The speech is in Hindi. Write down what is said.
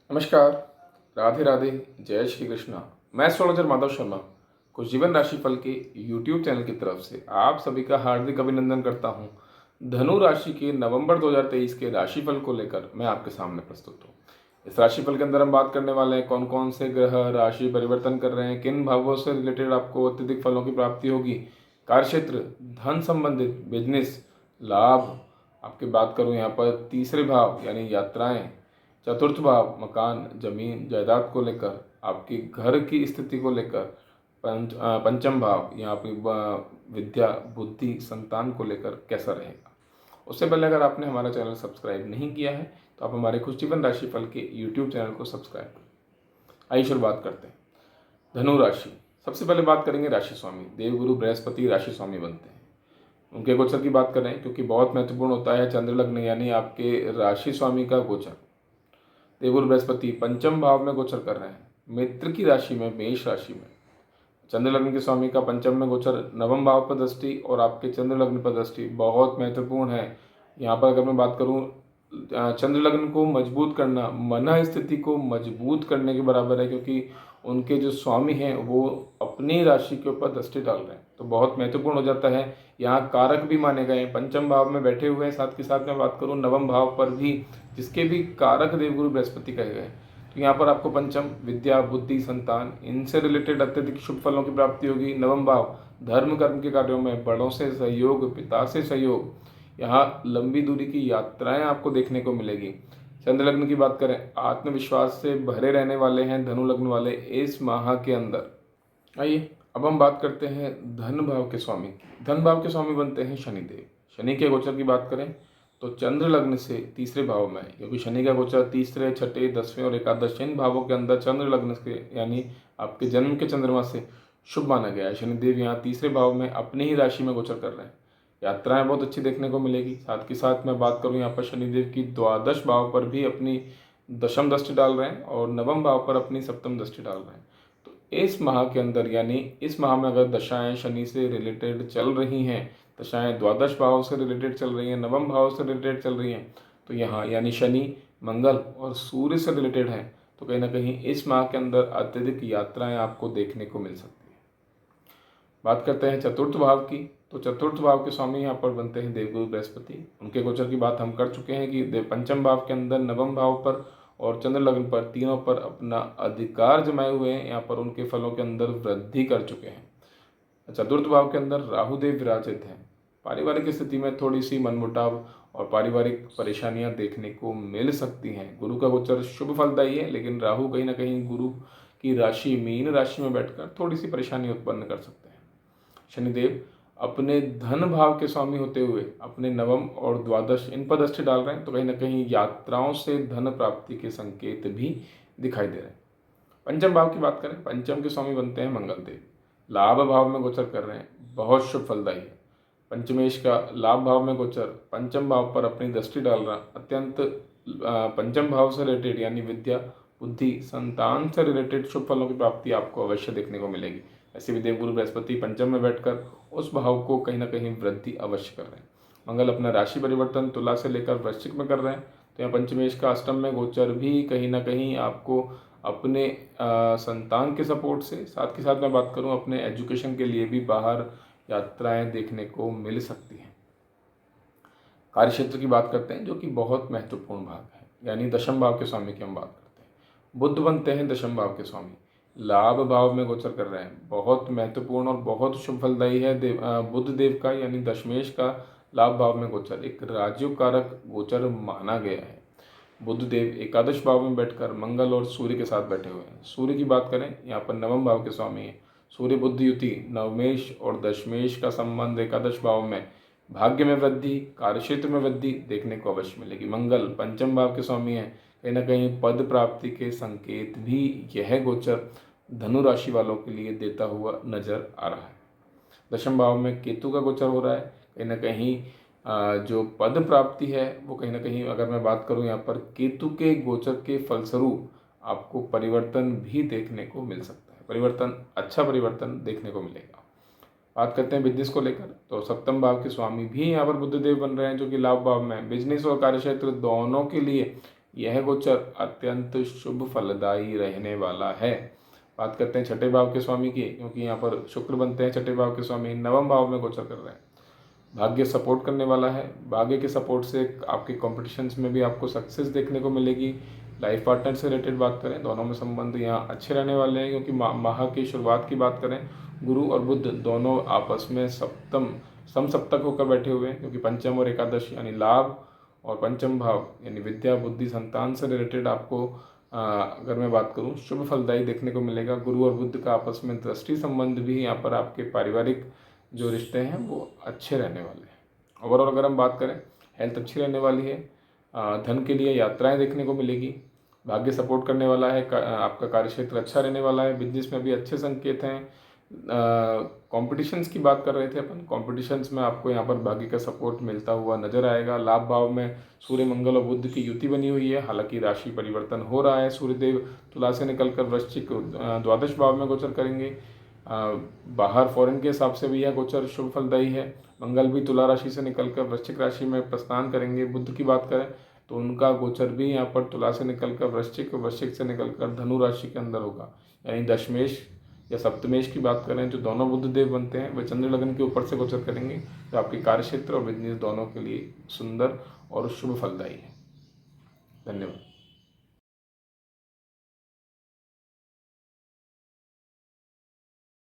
नमस्कार, राधे राधे, जय श्री कृष्णा। मैं एस्ट्रोलॉजर माधव शर्मा कुछ जीवन राशि फल के यूट्यूब चैनल की तरफ से आप सभी का हार्दिक अभिनंदन करता हूं। धनु राशि के नवंबर 2023 के राशिफल को लेकर मैं आपके सामने प्रस्तुत हूं। इस राशिफल के अंदर हम बात करने वाले हैं कौन कौन से ग्रह राशि परिवर्तन कर रहे हैं, किन भावों से रिलेटेड आपको अत्यधिक फलों की प्राप्ति होगी, कार्यक्षेत्र, धन संबंधित, बिजनेस, लाभ। आपकी बात करूं यहाँ पर तीसरे भाव यानी यात्राएं, चतुर्थ भाव मकान, जमीन, जायदाद को लेकर, आपकी घर की स्थिति को लेकर, पंचम भाव यहाँ पे विद्या, बुद्धि, संतान को लेकर कैसा रहेगा। उससे पहले अगर आपने हमारा चैनल सब्सक्राइब नहीं किया है तो आप हमारे खुश जीवन राशि फल के यूट्यूब चैनल को सब्सक्राइब करें। आइए शुरुआत करते हैं। धनु राशि, सबसे पहले बात करेंगे राशि स्वामी। देवगुरु बृहस्पति राशि स्वामी बनते हैं। उनके गोचर की बात करें क्योंकि बहुत महत्वपूर्ण होता है चंद्र लग्न यानी आपके राशि स्वामी का गोचर। देवगुरु बृहस्पति पंचम भाव में गोचर कर रहे हैं, मित्र की राशि में, मेष राशि में। चंद्र लग्न के स्वामी का पंचम में गोचर, नवम भाव पर दृष्टि और आपके चंद्र लग्न पर दृष्टि बहुत महत्वपूर्ण है। यहाँ पर अगर मैं बात करूँ, चंद्र लग्न को मजबूत करना मन स्थिति को मजबूत करने के बराबर है, क्योंकि उनके जो स्वामी हैं वो अपनी राशि के ऊपर दृष्टि डाल रहे हैं, तो बहुत महत्वपूर्ण हो जाता है। यहाँ कारक भी माने गए हैं, पंचम भाव में बैठे हुए हैं, साथ के साथ मैं बात करूँ नवम भाव पर भी, जिसके भी कारक देवगुरु बृहस्पति कहे गए। तो यहाँ पर आपको पंचम, विद्या, बुद्धि, संतान, इनसे रिलेटेड अत्यधिक शुभ फलों की प्राप्ति होगी। नवम भाव धर्म कर्म के कार्यों में बड़ों से सहयोग, पिता से सहयोग, यहाँ लंबी दूरी की यात्राएं आपको देखने को मिलेगी। चंद्र लग्न की बात करें, आत्मविश्वास से भरे रहने वाले हैं धनु लग्न वाले इस माह के अंदर। आइए अब हम बात करते हैं धन भाव के स्वामी की। धन भाव के स्वामी बनते हैं शनिदेव। शनि के गोचर की बात करें तो चंद्र लग्न से तीसरे भाव में, क्योंकि शनि का गोचर तीसरे, छठे, 10वें और एकादश इन भावों के अंदर चंद्र लग्न के यानी आपके जन्म के चंद्रमा से शुभ माना गया है। शनिदेव यहाँ तीसरे भाव में अपनी ही राशि में गोचर कर रहे हैं। यात्राएं बहुत अच्छी देखने को मिलेगी। साथ के साथ मैं बात करूँ यहाँ पर शनिदेव की द्वादश भाव पर भी अपनी दशम दृष्टि डाल रहे हैं और नवम भाव पर अपनी सप्तम दृष्टि डाल रहे हैं। तो इस माह के अंदर यानी इस माह में अगर दशाएं शनि से रिलेटेड चल रही हैं, दशाएं द्वादश भाव से रिलेटेड चल रही हैं, नवम भाव से रिलेटेड चल रही हैं, तो यहाँ यानी शनि, मंगल और सूर्य से रिलेटेड हैं, तो कहीं ना कहीं इस माह के अंदर अत्यधिक यात्राएं आपको देखने को मिल सकती है। बात करते हैं चतुर्थ भाव की। तो चतुर्थ भाव के स्वामी यहाँ पर बनते हैं देवगुरु बृहस्पति। उनके गोचर की बात हम कर चुके हैं कि पंचम भाव के अंदर नवम भाव पर और चंद्र लग्न पर, तीनों पर अपना अधिकार जमाए हुए हैं। यहाँ पर उनके फलों के अंदर वृद्धि कर चुके हैं। चतुर्थ भाव के अंदर राहु देव विराजित हैं। पारिवारिक स्थिति में थोड़ी सी मनमुटाव और पारिवारिक परेशानियां देखने को मिल सकती हैं। गुरु का गोचर शुभ फलदायी है, लेकिन राहु कहीं ना कहीं गुरु की राशि मीन राशि में बैठकर थोड़ी सी परेशानी उत्पन्न कर सकते हैं। शनिदेव अपने धन भाव के स्वामी होते हुए अपने नवम और द्वादश इन पर दृष्टि डाल रहे हैं, तो कहीं ना कहीं यात्राओं से धन प्राप्ति के संकेत भी दिखाई दे रहे हैं। पंचम भाव की बात करें, पंचम के स्वामी बनते हैं मंगल देव। लाभ भाव में गोचर कर रहे हैं, बहुत शुभ फलदायी है। पंचमेश का लाभ भाव में गोचर, पंचम भाव पर अपनी दृष्टि डाल रहा, अत्यंत पंचम भाव से रिलेटेड यानी विद्या, बुद्धि, संतान से रिलेटेड शुभ फलों की प्राप्ति आपको अवश्य देखने को मिलेगी। ऐसे भी देवगुरु बृहस्पति पंचम में बैठकर उस भाव को कहीं ना कहीं वृद्धि अवश्य कर रहे हैं। मंगल अपना राशि परिवर्तन तुला से लेकर वृश्चिक में कर रहे हैं, तो यहाँ पंचमेश का अष्टम में गोचर भी कहीं ना कहीं आपको अपने संतान के सपोर्ट से, साथ के साथ मैं बात करूँ अपने एजुकेशन के लिए भी बाहर यात्राएं देखने को मिल सकती हैं। कार्यक्षेत्र की बात करते हैं जो कि बहुत महत्वपूर्ण भाग है, यानी दशम भाव के स्वामी की हम बात करते हैं। बुध बनते हैं दशम भाव के स्वामी, लाभ भाव में गोचर कर रहे हैं। बहुत महत्वपूर्ण और बहुत शुभ फलदायी है बुध देव का यानी दशमेश का लाभ भाव में गोचर, एक राजयोग कारक गोचर माना गया है। बुध देव एकादश भाव में बैठकर मंगल और सूर्य के साथ बैठे हुए हैं। सूर्य की बात करें, यहाँ पर नवम भाव के स्वामी है। सूर्य बुध युति, नवमेश और दशमेश का संबंध एकादश भाव में, भाग्य में वृद्धि, कार्यक्षेत्र में वृद्धि देखने को अवश्य मिलेगी। मंगल पंचम भाव के स्वामी है, कहीं ना कहीं पद प्राप्ति के संकेत भी यह गोचर धनु राशि वालों के लिए देता हुआ नजर आ रहा है। दशम भाव में केतु का गोचर हो रहा है, कहीं ना कहीं जो पद प्राप्ति है वो कहीं ना कहीं, अगर मैं बात करूं यहाँ पर केतु के गोचर के फलस्वरूप आपको परिवर्तन भी देखने को मिल सकता है। परिवर्तन, अच्छा परिवर्तन देखने को मिलेगा। बात करते हैं बिजनेस को लेकर, तो सप्तम भाव के स्वामी भी यहाँ पर बुधदेव बन रहे हैं जो कि लाभ भाव में, बिजनेस और कार्यक्षेत्र दोनों के लिए यह गोचर अत्यंत शुभ फलदायी रहने वाला है। बात करते हैं छठे भाव के स्वामी की, क्योंकि यहाँ पर शुक्र बनते हैं छठे भाव के स्वामी, नवम भाव में गोचर कर रहे हैं। भाग्य सपोर्ट करने वाला है। भाग्य के सपोर्ट से आपके कॉम्पिटिशन्स में भी आपको सक्सेस देखने को मिलेगी। लाइफ पार्टनर से रिलेटेड बात करें, दोनों में संबंध यहाँ अच्छे रहने वाले हैं, क्योंकि माह की शुरुआत की बात करें, गुरु और बुध दोनों आपस में समसप्तक होकर बैठे हुए हैं, क्योंकि पंचम और एकादश यानी लाभ और पंचम भाव यानी विद्या बुद्धि संतान से रिलेटेड आपको अगर मैं बात करूं शुभ फलदायी देखने को मिलेगा। गुरु और बुध का आपस में दृष्टि संबंध भी यहाँ पर आपके पारिवारिक जो रिश्ते हैं वो अच्छे रहने वाले हैं। ओवरऑल अगर हम बात करें, हेल्थ अच्छी रहने वाली है। धन के लिए यात्राएं देखने को मिलेगी। भाग्य सपोर्ट करने वाला है। आपका कार्यक्षेत्र अच्छा रहने वाला है। बिजनेस में भी अच्छे संकेत हैं। कॉम्पिटिशन्स की बात कर रहे थे अपन, कॉम्पिटिशन्स में आपको यहाँ पर भाग्य का सपोर्ट मिलता हुआ नजर आएगा। लाभ भाव में सूर्य मंगल और बुध की युति बनी हुई है, हालांकि राशि परिवर्तन हो रहा है। सूर्यदेव तुला से निकलकर वृश्चिक द्वादश भाव में गोचर करेंगे। बाहर फॉरेन के हिसाब से भी यह गोचर शुभ फलदायी है। मंगल भी तुला राशि से निकलकर वृश्चिक राशि में प्रस्थान करेंगे। बुध की बात करें तो उनका गोचर भी यहाँ पर तुला से निकलकर वृश्चिक से निकलकर धनु राशि के अंदर होगा। यानी दशमेश या सप्तमेश की बात करें, जो दोनों बुध देव बनते हैं, वे चंद्र लगन के ऊपर से गोचर करेंगे, जो आपके कार्यक्षेत्र और बिजनेस दोनों के लिए सुंदर और शुभ फलदायी है। धन्यवाद।